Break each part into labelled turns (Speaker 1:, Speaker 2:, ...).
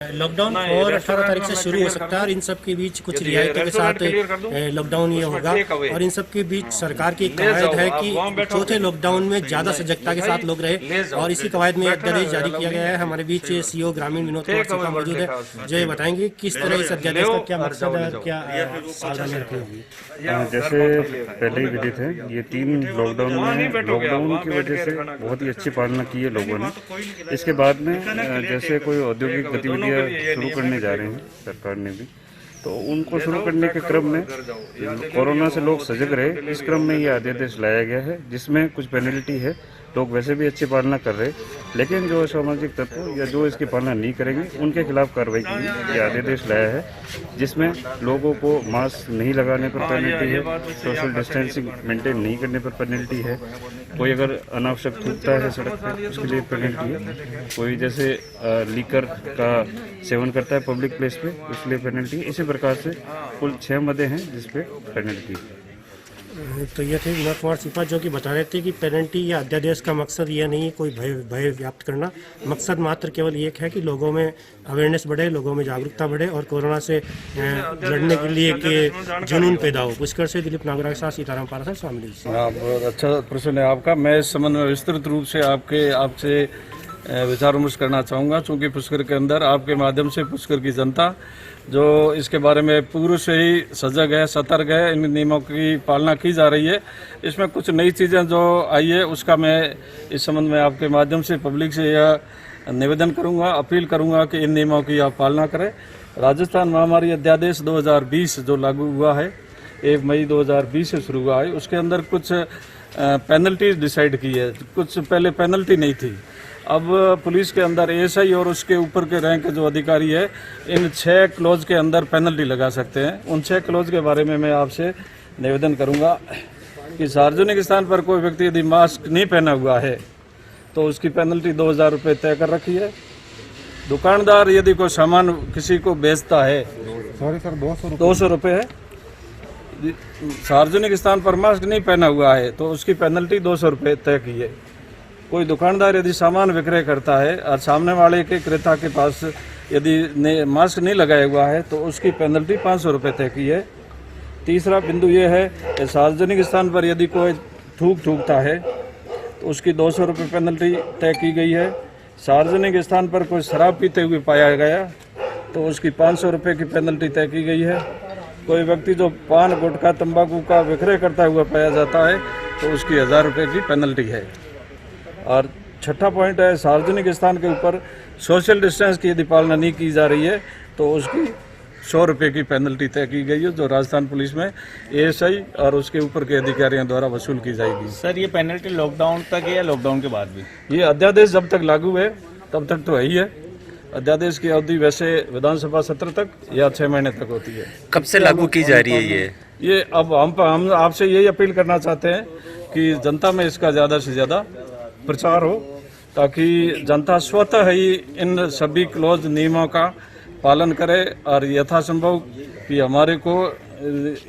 Speaker 1: Lockdown और 18 तारीख से शुरू हो सकता है और इन सब के बीच कुछ रियायतों के साथ लॉकडाउन ये होगा। और इन सब के बीच सरकार की कवायद है कि चौथे लॉकडाउन में ज्यादा सजगता के साथ लोग रहे और इसी कवायद में अध्यादेश जारी किया गया है। हमारे बीच सीओ ग्रामीण विनोद कुमार सिन्हा मौजूद है, जो ये बताएंगे किस तरह इस अध्यादेश का क्या मकसद है, क्या सावधानी रखनी होगी।
Speaker 2: जैसे पहले ही विदित है, ये 3 लॉकडाउन की वजह से बहुत ही अच्छी पालना की है लोगों ने। इसके बाद में जैसे कोई औद्योगिक गतिविधियां शुरू करने जा रहे हैं सरकार ने भी, तो उनको शुरू करने के क्रम में कोरोना से लोग सजग रहे, इस क्रम में ये अध्यादेश लाया गया है, जिसमें कुछ पेनल्टी है। लोग वैसे भी अच्छी पालना कर रहे, लेकिन जो सामाजिक तत्व या जो इसकी पालना नहीं करेंगे उनके खिलाफ कार्रवाई की ये अध्यादेश लाया है, जिसमें लोगों को मास्क नहीं लगाने पर पेनल्टी है, सोशल डिस्टेंसिंग मेंटेन नहीं करने पर पेनल्टी है, कोई अगर अनावश्यक थूकता है सड़क पर उसके लिए पेनल्टी है, कोई जैसे लीकर का सेवन करता है पब्लिक प्लेस पे उसके लिए पेनल्टी है। इसी प्रकार से कुल 6 मदे हैं जिसपे पेनल्टी है।
Speaker 1: तो ये थे विनोद कुमार सिन्हा जो कि बता रहे थे कि पेनल्टी या अध्यादेश का मकसद ये नहीं कोई भय व्याप्त करना, मकसद मात्र केवल एक है कि लोगों में अवेयरनेस बढ़े, लोगों में जागरूकता बढ़े और कोरोना से लड़ने के लिए कि जुनून पैदा हो। पुष्कर से दिलीप नागरा के साथ सीताराम पारा शामिल।
Speaker 3: बहुत अच्छा प्रश्न है आपका। मैं इस संबंध में विस्तृत रूप से आपसे विचार विमर्श करना चाहूँगा, चूँकि पुष्कर के अंदर आपके माध्यम से पुष्कर की जनता जो इसके बारे में पूर्व से ही सजग है, सतर्क है, इन नियमों की पालना की जा रही है। इसमें कुछ नई चीज़ें जो आई है उसका मैं इस संबंध में आपके माध्यम से पब्लिक से यह निवेदन करूँगा, अपील करूँगा कि इन नियमों की आप पालना करें। राजस्थान महामारी अध्यादेश 2020 जो लागू हुआ है, 1 मई 2020 से शुरू हुआ है, उसके अंदर कुछ पेनल्टी डिसाइड की है। कुछ पहले पेनल्टी नहीं थी। अब पुलिस के अंदर एएसआई और उसके ऊपर के रैंक जो अधिकारी है, इन 6 क्लॉज के अंदर पेनल्टी लगा सकते हैं। उन 6 क्लॉज के बारे में मैं आपसे निवेदन करूंगा कि सार्वजनिक स्थान पर कोई व्यक्ति यदि मास्क नहीं पहना हुआ है तो उसकी पेनल्टी 2000 रुपये तय कर रखी है। दुकानदार यदि कोई सामान किसी को बेचता है, 200 रुपये है। सार्वजनिक स्थान पर मास्क नहीं पहना हुआ है तो उसकी पेनल्टी 200 रुपये तय की है। कोई दुकानदार यदि सामान विक्रय करता है और सामने वाले के क्रेता के पास यदि मास्क नहीं लगाया हुआ है तो उसकी पेनल्टी 500 रुपये तय की है। तीसरा बिंदु ये है कि सार्वजनिक स्थान पर यदि कोई थूकता है तो उसकी 200 रुपये पेनल्टी तय की गई है। सार्वजनिक स्थान पर कोई शराब पीते हुए पाया गया तो उसकी 500 रुपये की पेनल्टी तय की गई है। कोई व्यक्ति जो पान, गुटखा, तंबाकू का विक्रय करता हुआ पाया जाता है तो उसकी 1000 रुपये की पेनल्टी है। और छठा पॉइंट है, सार्वजनिक स्थान के ऊपर सोशल डिस्टेंस की यदि पालना नहीं की जा रही है तो उसकी 100 रुपये की पेनल्टी तय की गई है, जो राजस्थान पुलिस में एएसआई और उसके ऊपर के अधिकारियों द्वारा वसूल की जाएगी।
Speaker 4: सर, ये पेनल्टी लॉकडाउन तक है या लॉकडाउन के बाद भी?
Speaker 3: ये अध्यादेश जब तक लागू है तब तक तो है ही है। अध्यादेश की अवधि वैसे विधानसभा सत्र तक या 6 महीने तक होती है।
Speaker 4: कब से लागू की जा रही है
Speaker 3: ये अब हम आपसे यही अपील करना चाहते हैं कि जनता में इसका ज़्यादा से ज़्यादा प्रचार हो, ताकि जनता स्वतः ही इन सभी क्लोज नियमों का पालन करे और यथासंभव कि हमारे को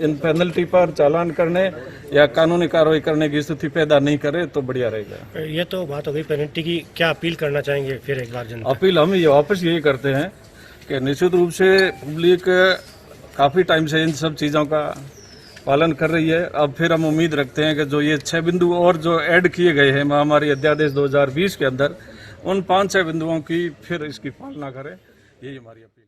Speaker 3: इन पेनल्टी पर चालान करने या कानूनी कार्रवाई करने की स्थिति पैदा नहीं करे तो बढ़िया रहेगा।
Speaker 1: ये तो बात हो गई पेनल्टी की, क्या अपील करना चाहेंगे फिर एक बार जनता?
Speaker 3: अपील हम ये वापस यही करते हैं कि निश्चित रूप से पब्लिक काफ़ी टाइम से इन सब चीज़ों का पालन कर रही है। अब फिर हम उम्मीद रखते हैं कि जो ये 6 बिंदु और जो ऐड किए गए हैं महामारी अध्यादेश 2020 के अंदर, उन 5-6 बिंदुओं की फिर इसकी पालना करें। यही हमारी अपील।